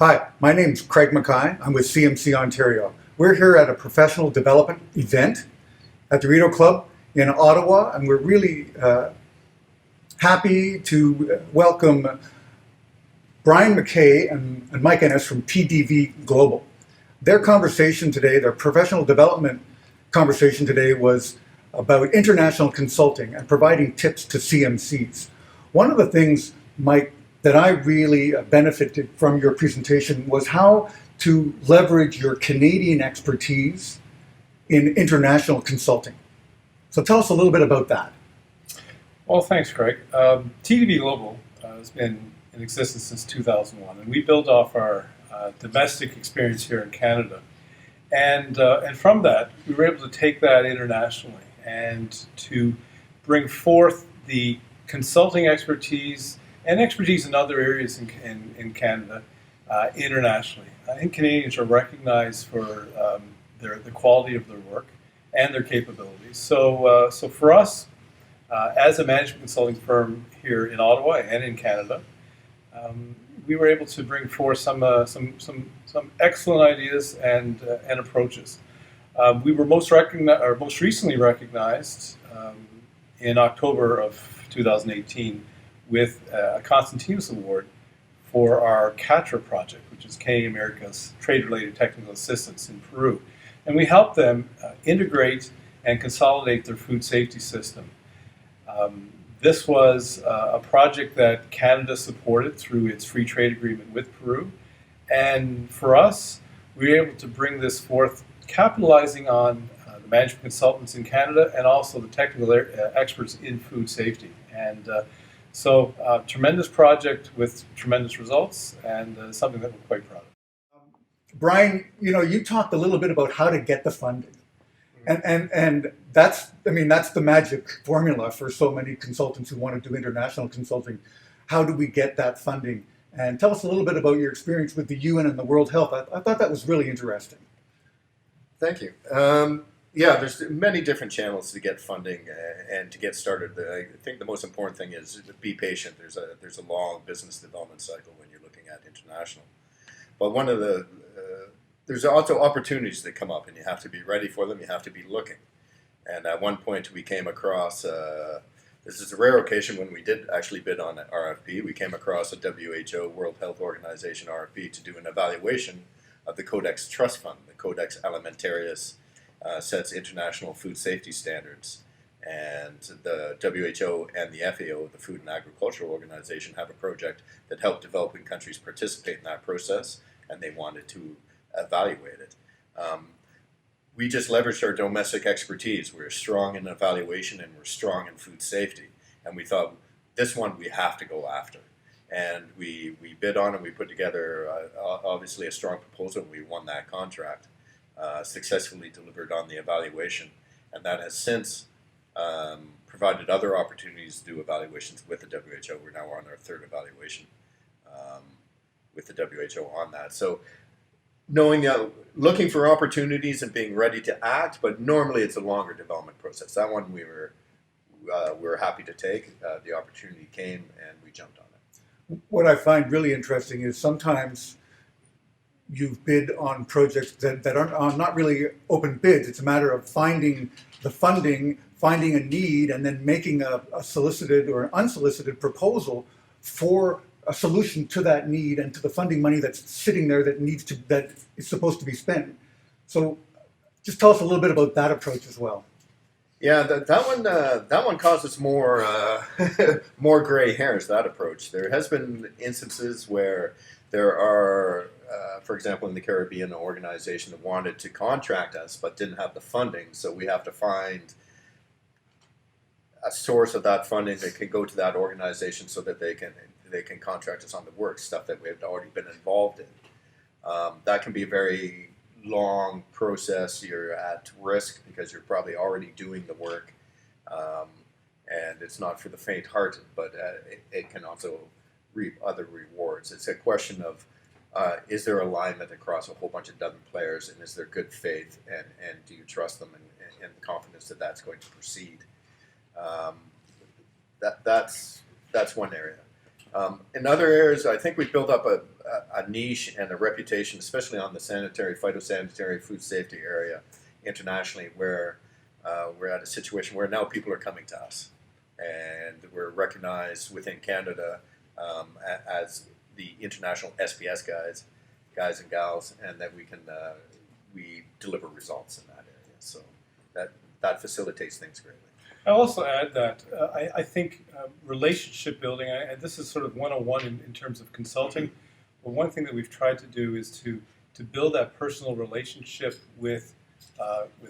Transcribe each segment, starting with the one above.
Hi, my name's Craig McKay. I'm with CMC Ontario. We're here at a professional development event at the Rideau Club in Ottawa, and we're really happy to welcome Brian McKay and Mike Ennis from PDV Global. Their conversation today, their professional development conversation today, was about international consulting and providing tips to CMCs. One of the things, Mike, that I really benefited from your presentation was how to leverage your Canadian expertise in international consulting. So tell us a little bit about that. Well, thanks, Craig. PDV Global has been in existence since 2001, and we built off our domestic experience here in Canada. And from that, we were able to take that internationally and to bring forth the consulting expertise and expertise in other areas in Canada internationally. I think Canadians are recognized for the quality of their work and their capabilities. So for us, as a management consulting firm here in Ottawa and in Canada, we were able to bring forth some excellent ideas and approaches. We were most recently recognized in October of 2018 with a Constantinus Award for our CATRA project, which is Canadian America's Trade-Related Technical Assistance in Peru. And we helped them integrate and consolidate their food safety system. This was a project that Canada supported through its free trade agreement with Peru. And for us, we were able to bring this forth, capitalizing on the management consultants in Canada and also the technical experts in food safety. And so tremendous project with tremendous results, and something that we're quite proud of. Brian, you talked a little bit about how to get the funding. And that's the magic formula for so many consultants who want to do international consulting. How do we get that funding? And tell us a little bit about your experience with the UN and the World Health. I thought that was really interesting. Thank you. There's many different channels to get funding and to get started. I think the most important thing is to be patient. There's a long business development cycle when you're looking at international. But there's also opportunities that come up, and you have to be ready for them. You have to be looking. And at one point, we came across, this is a rare occasion when we did actually bid on an RFP. We came across a WHO, World Health Organization RFP to do an evaluation of the Codex Trust Fund. The Codex Alimentarius sets international food safety standards. And the WHO and the FAO, the Food and Agricultural Organization, have a project that helped developing countries participate in that process, and they wanted to evaluate it. We just leveraged our domestic expertise. We're strong in evaluation and we're strong in food safety. And we thought, this one we have to go after. And we bid on it. We put together, obviously, a strong proposal. We won that contract, successfully delivered on the evaluation. And that has since provided other opportunities to do evaluations with the WHO. We're now on our third evaluation with the WHO on that. So looking for opportunities and being ready to act, but normally it's a longer development process. That one we were happy to take. The opportunity came and we jumped on it. What I find really interesting is sometimes you've bid on projects that are not really open bids. It's a matter of finding the funding, finding a need, and then making a solicited or unsolicited proposal for a solution to that need and to the funding money that's sitting there that is supposed to be spent. So just tell us a little bit about that approach as well. Yeah, that one causes more more gray hairs, that approach. There has been instances where there are, for example, in the Caribbean, an organization that wanted to contract us but didn't have the funding, so we have to find a source of that funding that can go to that organization so that they can contract us on the work, stuff that we have already been involved in. That can be a very long process. You're at risk because you're probably already doing the work, and it's not for the faint-hearted, but it can also reap other rewards. It's a question of is there alignment across a whole bunch of different players, and is there good faith, and do you trust them and confidence that that's going to proceed? That's one area. In other areas, I think we've built up a niche and a reputation, especially on the sanitary, phytosanitary, food safety area internationally, where we're at a situation where now people are coming to us, and we're recognized within Canada as the international SPS guys and gals, and that we deliver results in that area. So that facilitates things greatly. I'll also add that I think relationship building, and this is sort of 101 in terms of consulting, but one thing that we've tried to do is to build that personal relationship with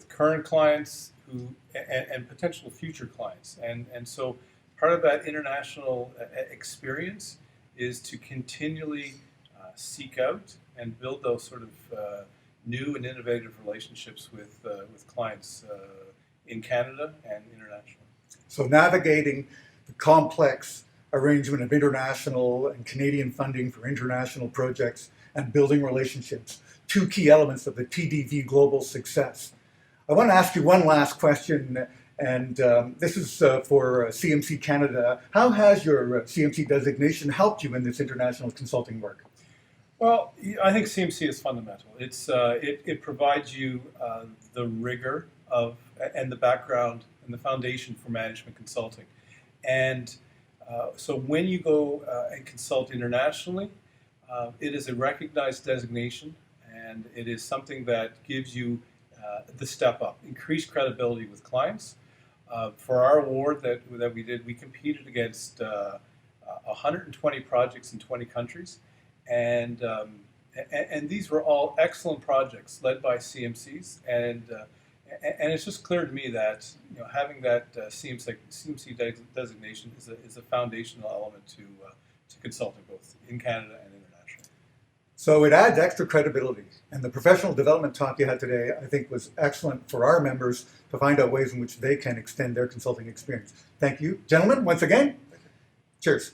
current clients and potential future clients. And so part of that international experience is to continually seek out and build those sort of new and innovative relationships with clients in Canada and internationally. So navigating the complex arrangement of international and Canadian funding for international projects and building relationships, two key elements of the TDV Global success. I want to ask you one last question, and this is for CMC Canada. How has your CMC designation helped you in this international consulting work? Well, I think CMC is fundamental. It provides you the rigor and the background and the foundation for management consulting. And so when you go and consult internationally, it is a recognized designation, and it is something that gives you the step up, increased credibility with clients. For our award that we did, we competed against 120 projects in 20 countries, and these were all excellent projects led by CMCs, and it's just clear to me that having that CMC designation is a foundational element to consulting both in Canada and internationally. So it adds extra credibility, and the professional development talk you had today, I think, was excellent for our members to find out ways in which they can extend their consulting experience. Thank you, gentlemen, once again. Cheers.